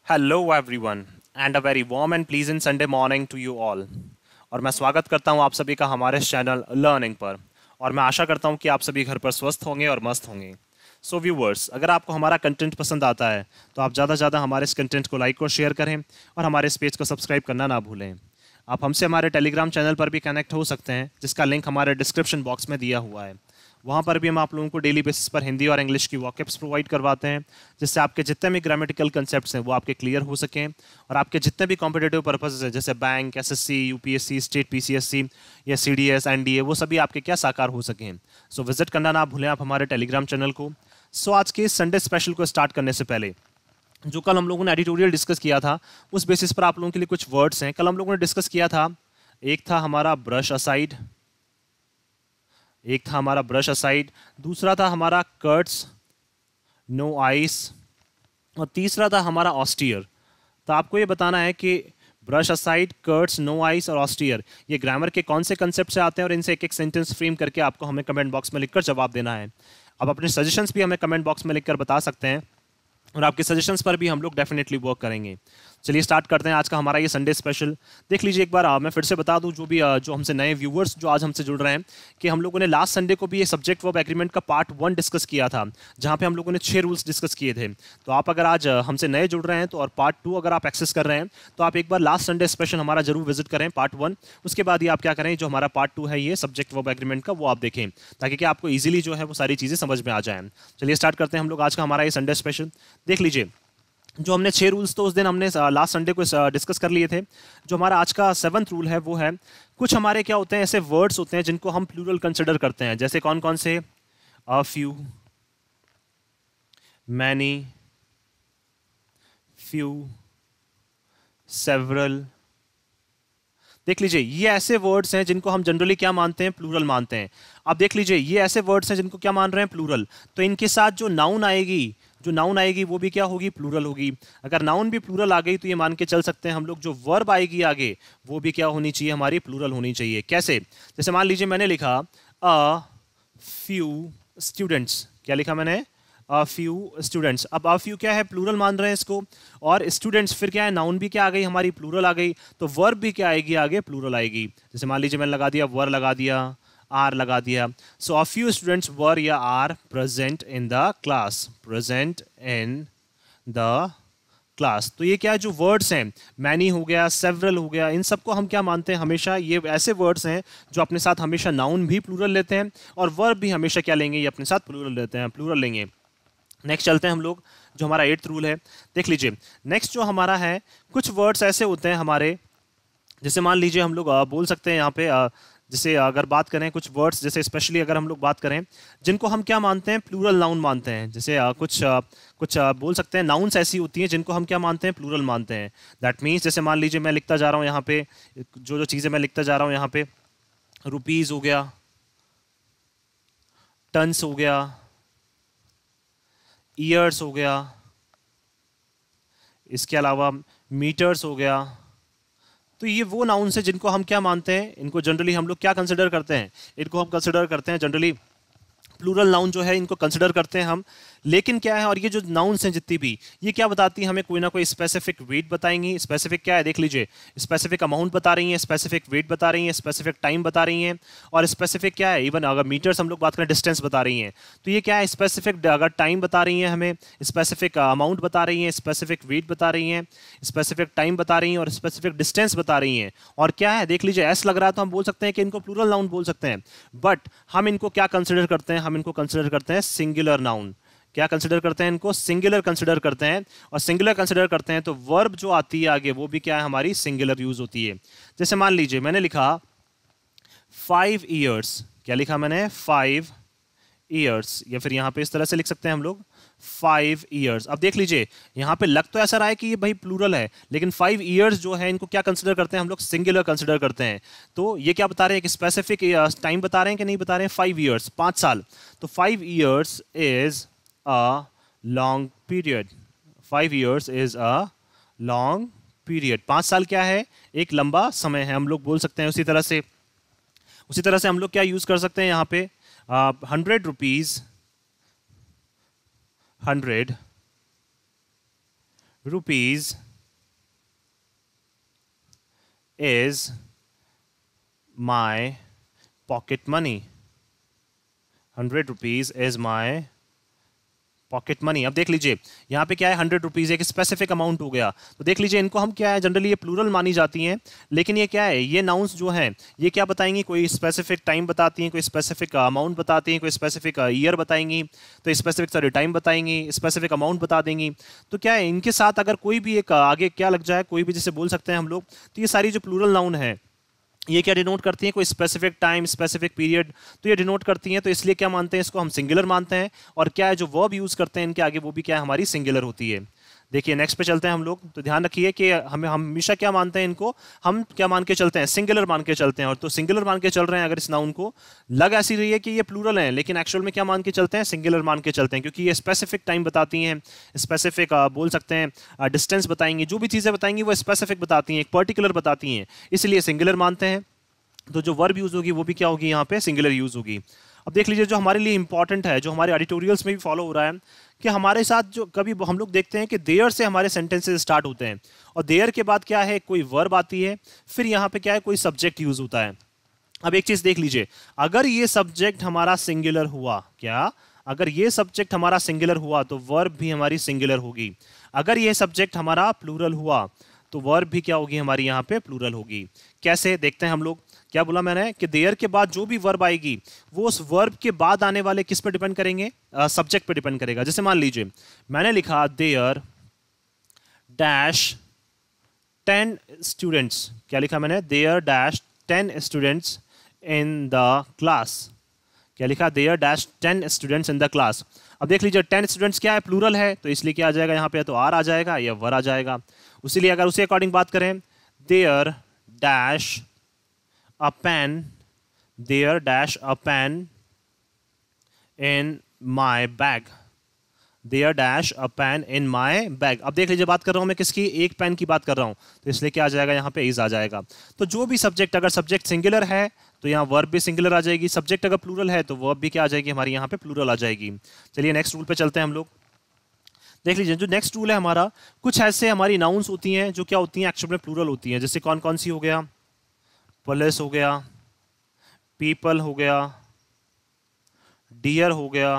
Hello everyone and a very warm and pleasant Sunday morning to you all. और मैं स्वागत करता हूं आप सभी का हमारे चैनल लर्निंग पर। और मैं आशा करता हूं कि आप सभी घर पर स्वस्थ होंगे और मस्त होंगे। सो व्यूवर्स, अगर आपको हमारा कंटेंट पसंद आता है तो आप ज़्यादा से ज़्यादा हमारे इस कंटेंट को लाइक और शेयर करें और हमारे इस पेज को सब्सक्राइब करना ना भूलें। आप हमसे हमारे टेलीग्राम चैनल पर भी कनेक्ट हो सकते हैं, जिसका लिंक हमारे डिस्क्रिप्शन बॉक्स में दिया हुआ है। वहाँ पर भी हम आप लोगों को डेली बेसिस पर हिंदी और इंग्लिश की वॉकअप्स प्रोवाइड करवाते हैं, जिससे आपके जितने भी ग्रामेटिकल कंसेप्ट्स हैं वो आपके क्लियर हो सकें और आपके जितने भी कॉम्पिटेटिव पर्पसेस हैं जैसे bank, SSC, UPSC, state PCSC या सीडीएस, एनडीए, वो सभी आपके क्या साकार हो सकें। सो विजिट करना ना भूलें आप हमारे टेलीग्राम चैनल को। सो आज के संडे स्पेशल को स्टार्ट करने से पहले, जो कल हम लोगों ने एडिटोरियल डिस्कस किया था उस बेसिस पर आप लोगों के लिए कुछ वर्ड्स हैं। कल हम लोगों ने डिस्कस किया था, एक था हमारा ब्रश असाइड, दूसरा था हमारा कर्ट्स, नो आइस, और तीसरा था हमारा ऑस्टियर। तो आपको ये बताना है कि ब्रश असाइड, कर्ट्स, नो आइस और ऑस्टियर ये ग्रामर के कौन से कंसेप्ट से आते हैं और इनसे एक एक सेंटेंस फ्रेम करके आपको हमें कमेंट बॉक्स में लिखकर जवाब देना है। अब अपने सजेशंस भी हमें कमेंट बॉक्स में लिखकर बता सकते हैं और आपके सजेशंस पर भी हम लोग डेफिनेटली वर्क करेंगे। चलिए स्टार्ट करते हैं आज का हमारा ये संडे स्पेशल। देख लीजिए एक बार, मैं फिर से बता दूं जो हमसे नए व्यूवर्स जो आज हमसे जुड़ रहे हैं, कि हम लोगों ने लास्ट संडे को भी ये सब्जेक्ट वर्ब एग्रीमेंट का पार्ट 1 डिस्कस किया था, जहां पे हम लोगों ने 6 रूल्स डिस्कस किए थे। तो आप अगर आज हमसे नए जुड़ रहे हैं तो और पार्ट 2 अगर आप एक्सेस कर रहे हैं तो आप एक बार लास्ट संडे स्पेशल हमारा जरूर विजिट करें, पार्ट 1। उसके बाद ही आप क्या करें, जो हमारा पार्ट 2 है ये सब्जेक्ट वर्ब एग्रीमेंट का, वो आप देखें, ताकि कि आपको ईजिली जो है वो सारी चीज़ें समझ में आ जाए। चलिए स्टार्ट करते हैं हम लोग आज का हमारा ये संडे स्पेशल। देख लीजिए, जो हमने 6 रूल्स तो उस दिन हमने लास्ट संडे को डिस्कस कर लिए थे। जो हमारा आज का 7th रूल है वो है, कुछ हमारे क्या होते हैं ऐसे वर्ड्स होते हैं जिनको हम प्लूरल कंसिडर करते हैं। जैसे कौन कौन से? A few, many, few, several. देख लीजिए, ये ऐसे वर्ड्स हैं जिनको हम जनरली क्या मानते हैं, प्लूरल मानते हैं। अब देख लीजिए, ये ऐसे वर्ड्स हैं जिनको क्या मान रहे हैं, प्लूरल। तो इनके साथ जो नाउन आएगी वो भी क्या होगी, प्लूरल होगी। अगर नाउन भी प्लूरल आ गई तो ये मान के चल सकते हैं हम लोग, जो वर्ब आएगी आगे वो भी क्या होनी चाहिए, हमारी प्लूरल होनी चाहिए। कैसे? जैसे मान लीजिए मैंने लिखा अ फ्यू स्टूडेंट्स। क्या लिखा मैंने? A few students. अब अ फ्यू क्या है, प्लूरल मान रहे हैं इसको, और स्टूडेंट्स फिर क्या है, नाउन भी क्या आ गई हमारी, प्लूरल आ गई। तो वर्ब भी क्या आएगी आगे, प्लूरल आएगी। जैसे मान लीजिए मैंने लगा दिया वर, लगा दिया आर, लगा दिया। सो अ फ्यू स्टूडेंट्स वर या are present in the class, present in the class. तो ये क्या है, जो वर्ड्स हैं, मैनी हो गया, सेवरल हो गया, इन सबको हम क्या मानते हैं, हमेशा ये ऐसे वर्ड्स हैं जो अपने साथ हमेशा नाउन भी प्लूरल लेते हैं और वर्ब भी हमेशा क्या लेंगे, ये अपने साथ प्लूरल लेते हैं, प्लूरल लेंगे। नेक्स्ट चलते हैं हम लोग, जो हमारा 8th रूल है। देख लीजिए, नेक्स्ट जो हमारा है, कुछ वर्ड्स ऐसे होते हैं हमारे, जैसे मान लीजिए हम लोग बोल सकते हैं यहाँ पे, जैसे अगर बात करें कुछ वर्ड्स, जैसे स्पेशली अगर हम लोग बात करें जिनको हम क्या मानते हैं, प्लूरल नाउन मानते हैं। जैसे कुछ बोल सकते हैं नाउन्स ऐसी होती हैं जिनको हम क्या मानते हैं, प्लूरल मानते हैं। दैट मीन्स जैसे मान लीजिए मैं लिखता जा रहा हूँ यहाँ पे, जो जो चीज़ें मैं लिखता जा रहा हूँ यहाँ पे, रुपीज़ हो गया, टन्स हो गया, ईयर्स हो गया, इसके अलावा मीटर्स हो गया। तो ये वो नाउन्स हैं जिनको हम क्या मानते हैं, इनको जनरली हम लोग क्या कंसिडर करते हैं, इनको हम कंसिडर करते हैं जनरली प्लूरल नाउन जो है, इनको कंसिडर करते हैं हम। लेकिन क्या है, और ये जो नाउन्स हैं जितनी भी, ये क्या बताती हैं हमें, कोई ना कोई स्पेसिफिक वेट बताएंगी। स्पेसिफिक क्या है, देख लीजिए, स्पेसिफिक अमाउंट बता रही हैं, स्पेसिफिक वेट बता रही हैं, स्पेसिफिक टाइम बता रही हैं, और स्पेसिफिक क्या है, इवन अगर मीटर्स हम लोग बात करें, डिस्टेंस बता रही हैं। तो ये क्या है, स्पेसिफिक अगर टाइम बता रही हैं हमें, स्पेसिफिक अमाउंट बता रही हैं, स्पेसिफिक वेट बता रही हैं, स्पेसिफिक टाइम बता रही हैं और स्पेसिफिक डिस्टेंस बता रही हैं। और क्या है, देख लीजिए, एस लग रहा है तो हम बोल सकते हैं कि इनको प्लूरल नाउन बोल सकते हैं। बट हम इनको क्या कंसिडर करते हैं, हम इनको कंसिडर करते हैं सिंगुलर नाउन। क्या कंसिडर करते हैं, इनको सिंगुलर कंसिडर करते हैं। और सिंगुलर कंसिडर करते हैं तो वर्ब जो आती है आगे वो भी क्या है, हमारी सिंगुलर यूज होती है। जैसे मान लीजिए मैंने लिखा 5 इयर्स। क्या लिखा मैंने, 5 ईयर्स, या फिर यहां पे इस तरह से लिख सकते हैं हम लोग 5 ईयर्स। अब देख लीजिए, यहां पे लग तो ऐसा रहा है कि ये भाई प्लूरल है, लेकिन 5 ईयर्स जो है इनको क्या कंसिडर करते हैं हम लोग, सिंगुलर कंसिडर करते हैं। तो ये क्या बता रहे हैं कि स्पेसिफिक टाइम बता रहे हैं कि नहीं बता रहे हैं, 5 ईयर्स, 5 साल। तो 5 years is a long period, 5 years is a long period. 5 साल क्या है, एक लंबा समय है, हम लोग बोल सकते हैं। उसी तरह से हम लोग क्या यूज कर सकते हैं यहाँ पे, 100 rupees, 100 rupees is my pocket money. 100 rupees is my pocket money. अब देख लीजिए यहाँ पे क्या है, 100 रुपीज़ एक स्पेसिफिक अमाउंट हो गया। तो देख लीजिए इनको हम क्या है, जनरली ये प्लूरल मानी जाती हैं, लेकिन ये क्या है, ये नाउन्स जो हैं ये क्या बताएंगी, कोई स्पेसिफिक टाइम बताती हैं, कोई स्पेसिफिक अमाउंट बताती हैं, कोई स्पेसिफिक ईयर बताएंगी, तो स्पेसिफिक टाइम बताएंगी, स्पेसिफिक अमाउंट बता देंगी। तो क्या है, इनके साथ अगर कोई भी एक आगे क्या लग जाए, कोई भी जैसे बोल सकते हैं हम लोग, तो ये सारी जो प्लूरल नाउन है ये क्या डिनोट करती हैं, कोई स्पेसिफिक टाइम, स्पेसिफिक पीरियड, तो ये डिनोट करती हैं। तो इसलिए क्या मानते हैं, इसको हम सिंगुलर मानते हैं। और क्या है, जो वर्ब यूज़ करते हैं इनके आगे वो भी क्या है, हमारी सिंगुलर होती है। देखिए नेक्स्ट पे चलते हैं हम लोग। तो ध्यान रखिए कि हम हमेशा क्या मानते हैं, इनको हम क्या मान के चलते हैं, सिंगुलर मान के चलते हैं। और तो सिंगुलर मान के चल रहे हैं अगर इस नाउन को, लग ऐसी रही है कि ये प्लूरल है, लेकिन एक्चुअल में क्या मान के चलते हैं, सिंगुलर मान के चलते हैं, क्योंकि ये स्पेसिफिक टाइम बताती हैं, स्पेसिफिक बोल सकते हैं डिस्टेंस बताएंगी, जो भी चीज़ें बताएंगी वो स्पेसिफिक बताती हैं, एक पर्टिकुलर बताती हैं, इसलिए सिंगुलर मानते हैं। तो जो वर्ब यूज़ होगी वो भी क्या होगी, यहाँ पे सिंगुलर यूज़ होगी। अब देख लीजिए जो हमारे लिए इंपॉर्टेंट है, जो हमारे एडिटोरियल्स में भी फॉलो हो रहा है, कि हमारे साथ जो कभी हम लोग देखते हैं कि देयर से हमारे सेंटेंसेस स्टार्ट होते हैं, और देयर के बाद क्या है, कोई वर्ब आती है, फिर यहाँ पे क्या है, कोई सब्जेक्ट यूज़ होता है। अब एक चीज़ देख लीजिए, अगर ये सब्जेक्ट हमारा सिंगुलर हुआ, क्या अगर ये सब्जेक्ट हमारा सिंगुलर हुआ तो वर्ब भी हमारी सिंगुलर होगी। अगर ये सब्जेक्ट हमारा प्लूरल हुआ तो वर्ब भी क्या होगी, हमारी यहाँ पे प्लूरल होगी। कैसे देखते हैं हम लोग। क्या बोला मैंने कि देयर के बाद जो भी वर्ब आएगी वो उस वर्ब के बाद आने वाले किस पे डिपेंड करेंगे, सब्जेक्ट पे डिपेंड करेगा। जैसे मान लीजिए मैंने लिखा देयर डैश 10 स्टूडेंट्स, क्या लिखा मैंने, there dash 10 students in the class. क्या लिखा, there dash 10 students in the class. अब देख लीजिए 10 स्टूडेंट्स क्या है, प्लूरल है, तो इसलिए क्या आ जाएगा यहाँ पे, तो आर आ जाएगा या वर आ जाएगा। उसीलिए अगर उसी अकॉर्डिंग बात करें, there dash a pen, there dash a pen in my bag, there dash a pen in my bag। अब देख लीजिए बात कर रहा हूँ मैं किसकी, एक पेन की बात कर रहा हूँ, तो इसलिए क्या आ जाएगा यहाँ पे, इज आ जाएगा। तो जो भी सब्जेक्ट, अगर सब्जेक्ट सिंगुलर है तो यहाँ वर्ब भी सिंगुलर आ जाएगी, सब्जेक्ट अगर प्लूरल है तो वर्ब भी क्या आ जाएगी, हमारी यहाँ पे प्लूरल आ जाएगी। चलिए नेक्स्ट रूल पे चलते हैं हम लोग। देख लीजिए जो नेक्स्ट रूल है हमारा, कुछ ऐसे हमारी नाउन्स होती हैं जो क्या होती हैं, एक्चुअल में प्लूरल होती हैं। जैसे कौन कौन सी हो गया, पुलिस हो गया, पीपल हो गया, डियर हो गया,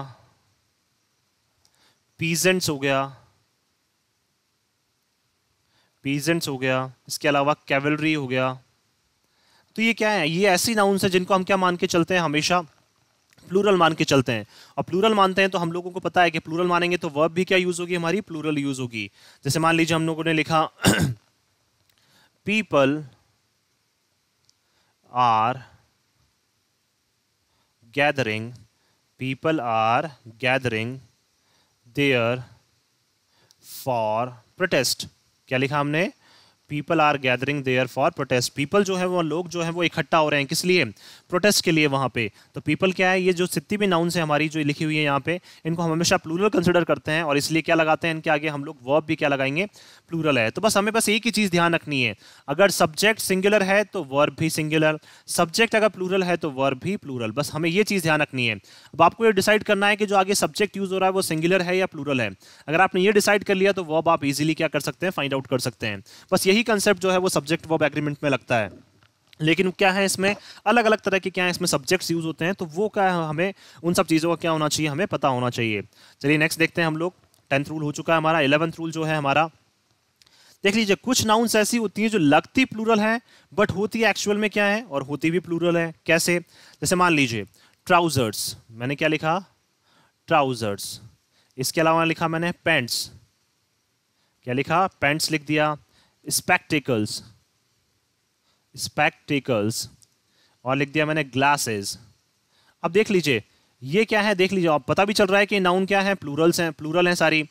पीजेंट्स हो गया, पीजेंट्स हो गया, इसके अलावा कैवलरी हो गया। तो ये क्या है, ये ऐसी नाउन्स है जिनको हम क्या मान के चलते हैं, हमेशा प्लूरल मान के चलते हैं। और प्लूरल मानते हैं तो हम लोगों को पता है कि प्लूरल मानेंगे तो वर्ब भी क्या यूज होगी, हमारी प्लूरल यूज होगी। जैसे मान लीजिए हम लोगों ने लिखा people are gathering, people are gathering there for protest। क्या लिखा हमने, people are gathering there for protest. People जो है वो लोग जो है वो इकट्ठा हो रहे हैं, किस लिए, प्रोटेस्ट के लिए वहाँ पे। तो पीपल क्या है, ये जो जितनी भी नाउन्स है हमारी जो लिखी हुई है यहाँ पे, इनको हम हमेशा प्लूरल कंसिडर करते हैं, और इसलिए क्या लगाते हैं इनके आगे हम लोग, वर्ब भी क्या लगाएंगे, प्लूरल है। तो बस हमें बस एक ही चीज़ ध्यान रखनी है, अगर सब्जेक्ट सिंगुलर है तो वर्ब भी सिंगुलर, सब्जेक्ट अगर प्लूरल है तो वर्ब भी प्लूरल, बस हमें ये चीज़ ध्यान रखनी है। अब आपको ये डिसाइड करना है कि जो आगे सब्जेक्ट यूज हो रहा है वो सिंगुलर है या प्लूरल है। अगर आपने ये डिसाइड कर लिया तो वर्ब आप इजीली क्या कर सकते हैं, फाइंड आउट कर सकते हैं। बस यही कंसेप्ट जो है वो सब्जेक्ट वर्ब एग्रीमेंट में लगता है। लेकिन क्या है, इसमें अलग अलग तरह के क्या है, इसमें सब्जेक्ट्स यूज होते हैं, तो वो क्या है, हमें उन सब चीज़ों का क्या होना चाहिए, हमें पता होना चाहिए। चलिए नेक्स्ट देखते हैं हम लोग। 10th रूल हो चुका है हमारा। 11th रूल जो है हमारा, देख लीजिए कुछ नाउन्स ऐसी होती हैं जो लगती प्लूरल है बट होती है एक्चुअल में क्या है, और होती भी प्लूरल है। कैसे, जैसे मान लीजिए ट्राउजर्स, मैंने क्या लिखा, ट्राउजर्स। इसके अलावा लिखा मैंने पैंट्स, क्या लिखा, पैंट्स लिख दिया। स्पेक्टिकल्स, स्पेक्टिकल्स, और लिख दिया मैंने ग्लासेस। अब देख लीजिए ये क्या है, देख लीजिए आप, पता भी चल रहा है कि नाउन क्या है, प्लूरल्स हैं, प्लूरल हैं सारी।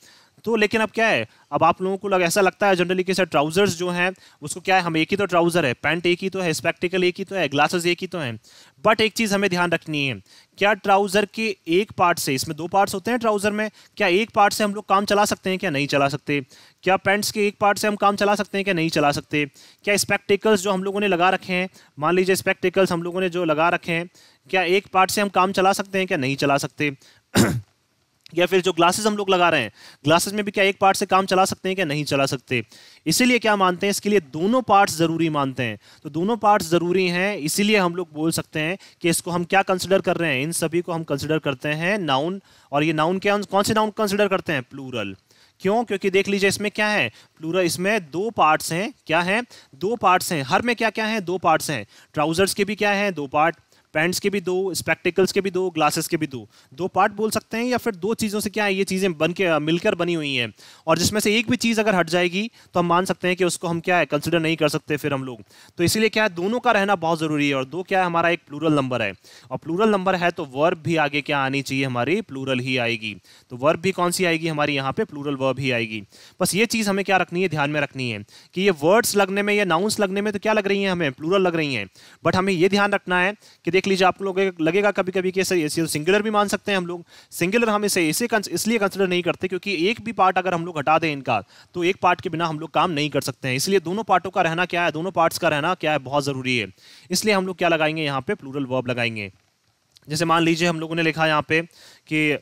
तो लेकिन अब क्या है, अब आप लोगों को ऐसा लगता है जनरली कि सर ट्राउजर्स जो हैं उसको क्या है, हम एक ही तो ट्राउजर है, पैंट एक ही तो है, स्पेक्टिकल एक ही तो है, ग्लासेस एक ही तो हैं। बट एक चीज़ हमें ध्यान रखनी है, क्या ट्राउजर के एक पार्ट से, इसमें 2 पार्ट्स होते हैं ट्राउजर में, क्या एक पार्ट से हम लोग काम चला सकते हैं, क्या नहीं चला सकते। क्या पैंट्स के एक पार्ट से हम काम चला सकते हैं, क्या नहीं चला सकते। क्या स्पेक्टिकल्स जो हम लोगों ने लगा रखे हैं, मान लीजिए स्पेक्टिकल्स हम लोगों ने जो लगा रखे हैं, क्या एक पार्ट से हम काम चला सकते हैं, क्या नहीं चला सकते। या फिर जो ग्लासेस हम लोग लगा रहे हैं, ग्लासेस में भी क्या एक पार्ट से काम चला सकते हैं क्या? नहीं चला सकते। इसीलिए क्या मानते हैं, इसके लिए दोनों पार्ट्स जरूरी मानते हैं। तो दोनों पार्ट्स जरूरी हैं, इसीलिए हम लोग बोल सकते हैं कि इसको हम क्या कंसिडर कर रहे हैं, इन सभी को हम कंसिडर करते हैं नाउन। और ये नाउन क्या, कौन से नाउन कंसिडर करते हैं? प्लूरल। क्यों? क्योंकि देख लीजिए इसमें क्या है, प्लूरल, इसमें दो पार्ट्स हैं। क्या है? दो पार्ट्स हैं। हर में क्या क्या है? दो पार्ट्स हैं। ट्राउजर्स के भी क्या है? दो पार्ट, पैंट्स के भी दो, स्पेक्टिकल्स के भी दो, ग्लासेस के भी दो। दो पार्ट बोल सकते हैं, या फिर दो चीज़ों से क्या है, ये चीज़ें बन के मिलकर बनी हुई हैं। और जिसमें से एक भी चीज़ अगर हट जाएगी तो हम मान सकते हैं कि उसको हम क्या है, कंसिडर नहीं कर सकते फिर हम लोग। तो इसीलिए क्या है, दोनों का रहना बहुत ज़रूरी है। और दो क्या है, हमारा एक प्लूरल नंबर है। और प्लूरल नंबर है तो वर्ब भी आगे क्या आनी चाहिए, हमारी प्लूरल ही आएगी। तो वर्ब भी कौन सी आएगी हमारी, यहाँ पे प्लूरल वर्ब ही आएगी। बस ये चीज़ हमें क्या रखनी है, ध्यान में रखनी है कि ये वर्ड्स लगने में या नाउंस लगने में तो क्या लग रही हैं, हमें प्लूरल लग रही हैं। बट हमें ये ध्यान रखना है कि देख लीजिए आप लोग लगेगा कभी कभी कि ऐसे सिंगुलर भी मान सकते हैं हम लोग। सिंगुलर हम इसे इसलिए कंसिडर नहीं करते क्योंकि एक भी पार्ट अगर हम लोग हटा दें इनका, तो एक पार्ट के बिना हम लोग काम नहीं कर सकते हैं। इसलिए दोनों पार्टों का रहना क्या है, दोनों पार्ट्स का रहना क्या है, बहुत जरूरी है। इसलिए हम लोग क्या लगाएंगे यहाँ पे, प्लूरल वर्ब लगाएंगे। जैसे मान लीजिए हम लोगों ने लिखा यहाँ पे कि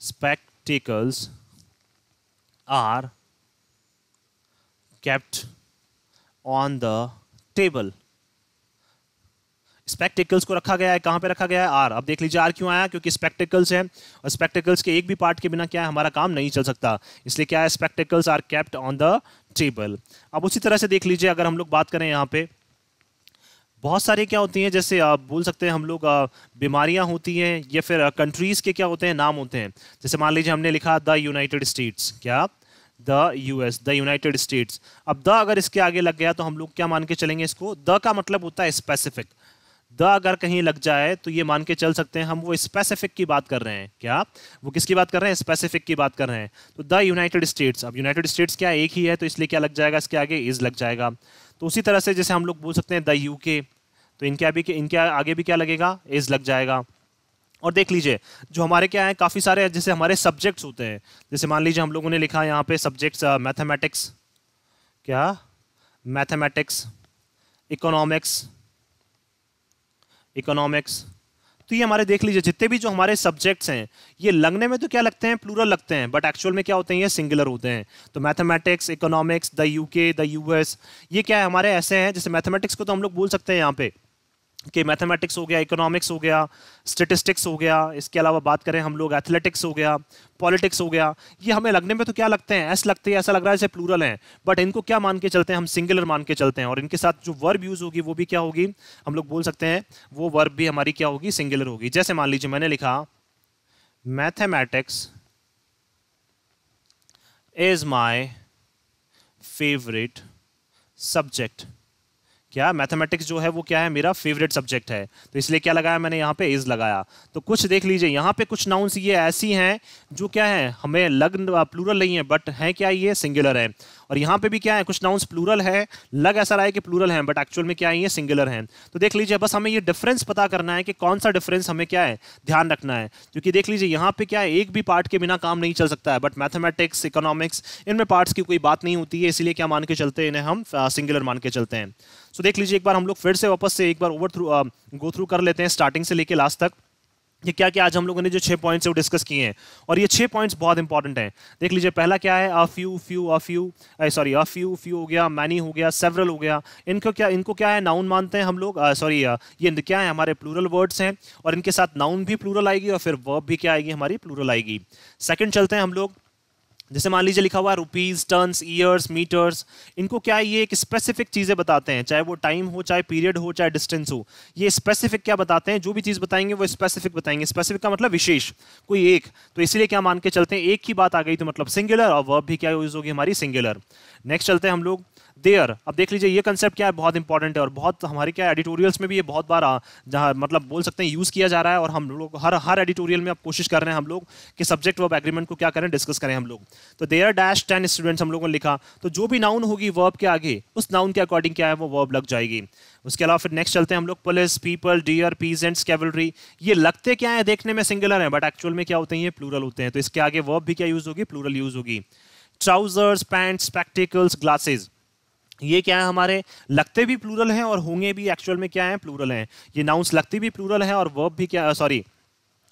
spectacles are kept on the table। Spectacles को रखा गया है, कहां पे रखा गया है, आर। अब देख लीजिए आर क्यों आया, क्योंकि स्पेक्टिकल्स है और स्पेक्टिकल्स के एक भी पार्ट के बिना क्या है, हमारा काम नहीं चल सकता। इसलिए क्या है, spectacles are kept on the table. अब उसी तरह से देख लीजिए अगर हम लोग बात करें यहाँ पे, बहुत सारी क्या होती हैं, जैसे आप बोल सकते हैं हम लोग बीमारियां होती हैं, या फिर कंट्रीज के क्या होते हैं, नाम होते हैं। जैसे मान लीजिए हमने लिखा द यूनाइटेड स्टेट्स, क्या, the US, the United states. अब द अगर इसके आगे लग गया तो हम लोग क्या मान के चलेंगे इसको, द का मतलब होता है स्पेसिफिक। द अगर कहीं लग जाए तो ये मान के चल सकते हैं हम वो स्पेसिफिक की बात कर रहे हैं। क्या, वो किसकी बात कर रहे हैं, स्पेसिफिक की बात कर रहे हैं। तो द यूनाइटेड स्टेट्स, अब यूनाइटेड स्टेट्स क्या एक ही है, तो इसलिए क्या लग जाएगा, इसके आगे इज लग जाएगा। तो उसी तरह से जैसे हम लोग बोल सकते हैं द यूके, तो इनके आगे भी क्या लगेगा, इज लग जाएगा। और देख लीजिए जो हमारे क्या है, काफ़ी सारे जैसे हमारे सब्जेक्ट्स होते हैं। जैसे मान लीजिए हम लोगों ने लिखा यहाँ पे सब्जेक्ट्स मैथमेटिक्स, क्या, मैथमेटिक्स, इकोनॉमिक्स। तो ये हमारे देख लीजिए जितने भी जो हमारे सब्जेक्ट्स हैं, ये लगने में तो क्या लगते हैं, प्लूरल लगते हैं, बट एक्चुअल में क्या होते हैं, ये सिंगुलर होते हैं। तो mathematics, economics, the UK, the US, ये क्या है हमारे ऐसे हैं। जैसे मैथमेटिक्स को तो हम लोग बोल सकते हैं यहाँ पे कि मैथमेटिक्स हो गया, इकोनॉमिक्स हो गया, स्टैटिस्टिक्स हो गया, इसके अलावा बात करें हम लोग एथलेटिक्स हो गया, पॉलिटिक्स हो गया। ये हमें लगने में तो क्या लगते हैं, ऐसा लगते हैं, ऐसा लग रहा है जैसे प्लूरल हैं, बट इनको क्या मान के चलते हैं, हम सिंगुलर मान के चलते हैं। और इनके साथ जो वर्ब यूज होगी वो भी क्या होगी, हम लोग बोल सकते हैं वो वर्ब भी हमारी क्या होगी, सिंगुलर होगी। जैसे मान लीजिए मैंने लिखा mathematics is my favourite subject. क्या, मैथमेटिक्स जो है वो क्या है, मेरा फेवरेट सब्जेक्ट है, तो इसलिए क्या लगाया मैंने यहाँ पे, इज लगाया। तो कुछ देख लीजिए यहाँ पे कुछ नाउन्स ये ऐसी हैं जो क्या है, हमें लग प्लूरल नहीं है, बट हैं क्या, ये सिंगुलर है। और यहाँ पे भी क्या है, कुछ नाउन्स प्लूरल है, लग ऐसा रहा है कि प्लूरल है, बट एक्चुअल में क्या है, ये सिंगुलर हैं। तो देख लीजिए बस हमें ये डिफरेंस पता करना है कि कौन सा डिफरेंस हमें क्या है, ध्यान रखना है। क्योंकि देख लीजिए यहाँ पे क्या है, एक भी पार्ट के बिना काम नहीं चल सकता है, बट मैथमेटिक्स, इकोनॉमिक्स, इनमें पार्ट्स की कोई बात नहीं होती है, इसीलिए क्या मान के चलते हैं, इन्हें हम सिंगुलर मान के चलते हैं। सो देख लीजिए एक बार हम लोग फिर से वापस से एक बार गो थ्रू कर लेते हैं स्टार्टिंग से लेके लास्ट तक, ये क्या क्या आज हम लोगों ने जो 6 पॉइंट्स है वो डिस्कस किए हैं। और ये 6 पॉइंट्स बहुत इंपॉर्टेंट हैं। देख लीजिए पहला क्या है, अ फ्यू हो गया, मैनी हो गया, सेवरल हो गया। इनको क्या है, नाउन मानते हैं हम लोग, ये क्या है, हमारे प्लूरल वर्ड्स हैं, और इनके साथ नाउन भी प्लूरल आएगी और फिर वर्ब भी क्या आएगी, हमारी प्लूरल आएगी। सेकंड चलते हैं हम लोग, जैसे मान लीजिए लिखा हुआ है रुपीज, टर्न्स, ईयर्स, मीटर्स। इनको क्या है, ये एक स्पेसिफिक चीज़ें बताते हैं, चाहे वो टाइम हो, चाहे पीरियड हो, चाहे डिस्टेंस हो। ये स्पेसिफिक क्या बताते हैं, जो भी चीज़ बताएंगे वो स्पेसिफिक बताएंगे। स्पेसिफिक का मतलब विशेष, कोई एक। तो इसीलिए क्या मान के चलते हैं, एक की बात आ गई तो मतलब सिंगुलर, और वर्ब भी क्या यूज होगी, हमारी सिंगुलर। नेक्स्ट चलते हैं हम लोग देयर। अब देख लीजिए ये कंसेप्ट क्या है, बहुत इंपॉर्टेंट है, और बहुत हमारे क्या एडिटोरियल्स में भी ये बहुत बार जहाँ मतलब बोल सकते हैं यूज़ किया जा रहा है। और हम लोग हर एडिटोरियल में अब कोशिश कर रहे हैं हम लोग कि सब्जेक्ट वर्ब एग्रीमेंट को क्या करें, डिस्कस करें हम लोग। तो देयर डैश 10 स्टूडेंट्स हम लोगों ने लिखा, तो जो भी नाउन होगी वर्ब के आगे, उस नाउन के अकॉर्डिंग क्या है, वो वर्ब लग जाएगी। उसके अलावा फिर नेक्स्ट चलते हैं हम लोग, police, people, deer, peasants, cavalry. ये लगते क्या है, देखने में सिंगुलर है, बट एक्चुअल में क्या होते हैं, ये प्लूरल होते हैं। तो इसके आगे वर्ब भी क्या यूज होगी, प्लूरल यूज होगी। Trousers, pants, spectacles, glasses. ये क्या है, हमारे लगते भी प्लूरल हैं और होंगे भी एक्चुअल में क्या है, प्लूरल हैं। ये नाउन्स लगते भी प्लूरल हैं और वर्ब भी क्या, सॉरी,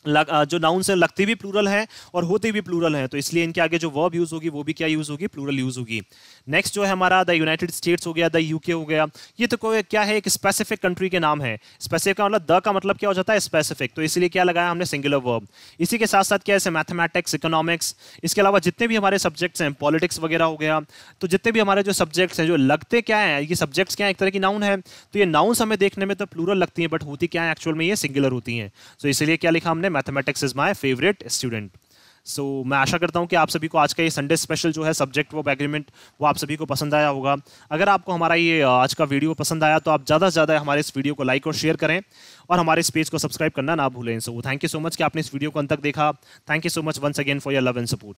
जो नाउन्स है लगती भी प्लूरल है और होती भी प्लूरल है, तो इसलिए इनके आगे जो वर्ब यूज होगी वो भी क्या यूज होगी, प्लूरल यूज होगी। नेक्स्ट जो है हमारा द यूनाइटेड स्टेट्स हो गया, द यूके हो गया, ये तो कोई क्या है, एक स्पेसिफिक कंट्री के नाम है। स्पेसिफिक का मतलब, द का मतलब क्या हो जाता है, स्पेसिफिक, तो इसलिए क्या लगाया हमने, सिंगुलर वर्ब। इसी के साथ साथ क्या है, मैथमेटिक्स, इकोनॉमिक्स, इसके अलावा जितने भी हमारे सब्जेक्ट्स हैं, पॉलिटिक्स वगैरह हो गया, तो जितने भी हमारे जो सब्जेक्ट्स हैं, जो लगते क्या है, ये सब्जेक्ट्स क्या है, एक तरह की नाउन है, तो ये नाउन्स हमें देखने में तो प्लूरल लगती हैं, बट होती क्या है एक्चुअल में, ये सिंगुलर होती हैं। तो इसलिए क्या लिखा हमने, mathematics is my favourite student. So मैं आशा करता हूं कि आप सभी को आज का ये संडे स्पेशल जो है सब्जेक्ट वर्ब एग्रीमेंट, वो आप सभी को पसंद आया होगा। अगर आपको हमारा ये आज का वीडियो पसंद आया तो आप ज़्यादा से ज़्यादा हमारे इस वीडियो को लाइक और शेयर करें और हमारे इस पेज को सब्सक्राइब करना ना भूलें। So thank you so much कि आपने इस वीडियो को अंत तक देखा। Thank you so much once again for your love and support.